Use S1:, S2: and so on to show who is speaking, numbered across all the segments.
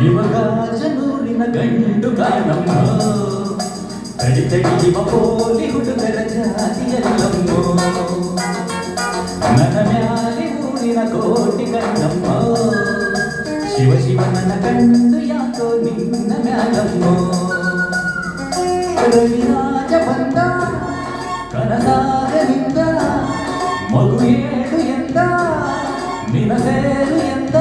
S1: ಯುವಗಾಜನೂರಿನ ಗಂಡು ಕಾಣಮ್ಮ ತಡಿ ತಡಿಯುವ ಪೋಲಿ ಹುಡುಗರ ಜಾತಿಯಲ್ಲಮ್ಮೋ ನನ್ನ ಮ್ಯಾಲೆ ಊರಿನ ಕೋಟಿ ಕಣ್ಣಮ್ಮ ಶಿವ ಶಿವ ನನ್ನ ಕಂಡು ಯಾಕೋ ನಿನ್ನ ಮ್ಯಾಲಮ್ಮೋ ರವಿರಾಜ ಬಂದ ಕನಸಾಗಲಿಂದ ಮಗು ಏಳು ಎಂದ ನಿನ ಸೇರು ಎಂದ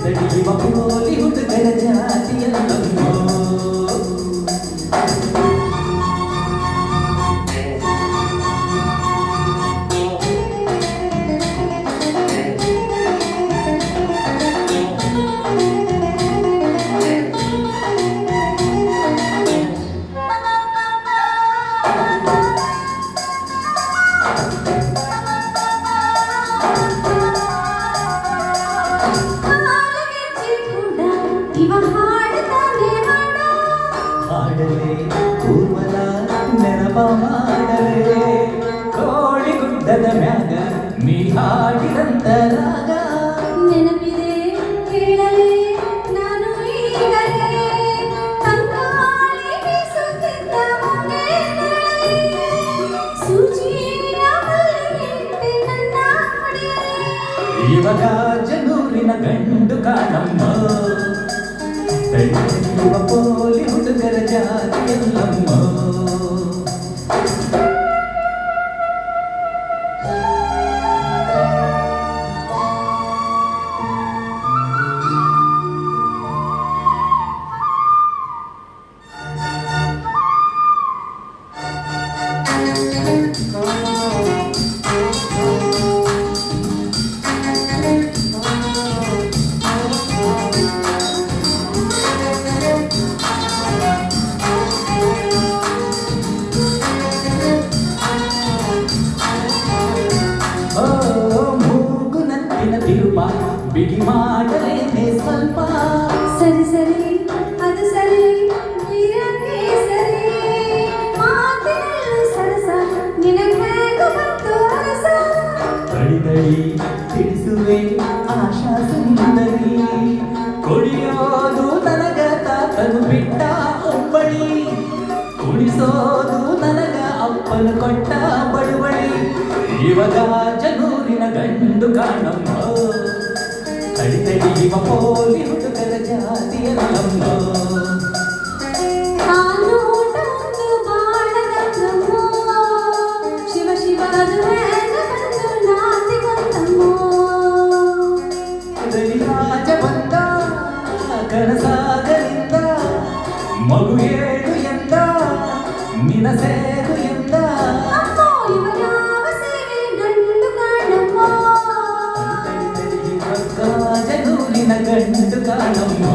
S1: ತಡಿ ಪೋಲಿ ಹುಡುಗರ ಜಾತಿಯಲ್ಲಮ್ಮೋ ಹಾಡಲೇ ಕೂರ್ಮಲ ನೆನಪ ಮಾಡಲೇ ಕೋಳಿ ಗುಡ್ಡದ ಮ್ಯಾಗ ನೀ ಹಾಡಿದಂತ ರಾಗ
S2: ನೆನಪಿದೆ ಕೇಳಲೇ ನಾನು ಈಗಲೇ ತಂಗಾಳಿ ಬೀಸುತ್ತಿದ್ದ ಸೂಚಿಯ ಮಲ್ಲಿಗೆ ನನ್ನ ಹೊಡೆಯಲೇ
S1: ಇವಾಗ ಜನೂರಿನ ಗಂಡು ಕಾಣಮ್ಮ ತಡಿಯುವ ಪೋಲಿ ಹುಡುಗರ ಜಾತಿಯಲ್ಲಮ್ಮ ಬಿಗಿ ಮಾಡಲೇನೆ ಸ್ವಲ್ಪ
S2: ಸರಿ ಸರಿ ಅದು ಸರಿ ನೀರಕ್ಕೆ ಸರಿ ಮಾತಿನಲ್ಲೂ ಸರಸ ನಿನಗೆ ಬಂತು ಅರಸ
S1: ತಡಿ ತಡಿ ತಿಳಿಸುವೆ ಆಶಾ ಸುಂದರಿ ಕುಡಿಯೋದು ನನಗ ತಾತನು ಬಿಟ್ಟ ಒಬ್ಬಳಿ ಕುಡಿಸೋದು ನನಗ ಅಪ್ಪನು ಕೊಟ್ಟ ಬಳುವಳಿ ಇವಾಗ ಜನೂರಿನ ಗಂಡು ಕಾಣಮ್ಮ ತಡಿ ತಡಿಯುವ ಪೋಲಿ ಹುಡುಗರ ಜಾತಿಯಲ್ಲಮ್ಮ
S2: ನಾನು ಊಟ ಒಂದು ಬಾಳಗಂಗಮ್ಮೋ ಶಿವ ಶಿವ ಅದು ಹೇಗ ಬಂದು ನಾತಿ ಬಂದಮ್ಮೋ
S1: ರವಿರಾಜ ಬಂದ ಕನಸಾಗಲಿಂದ ಮಗು ಏಳು ಎಂದ ನಿನ ಸೇರು ಎಂದ
S2: ಅಮ್ಮೋ ಇವ ಯಾವ ಸೇವೆ ಗಂಡು ಕಾಣಮ್ಮೋ
S1: ಜನೂರಿನ ಗಂಡು ಕಾಣಮ್ಮ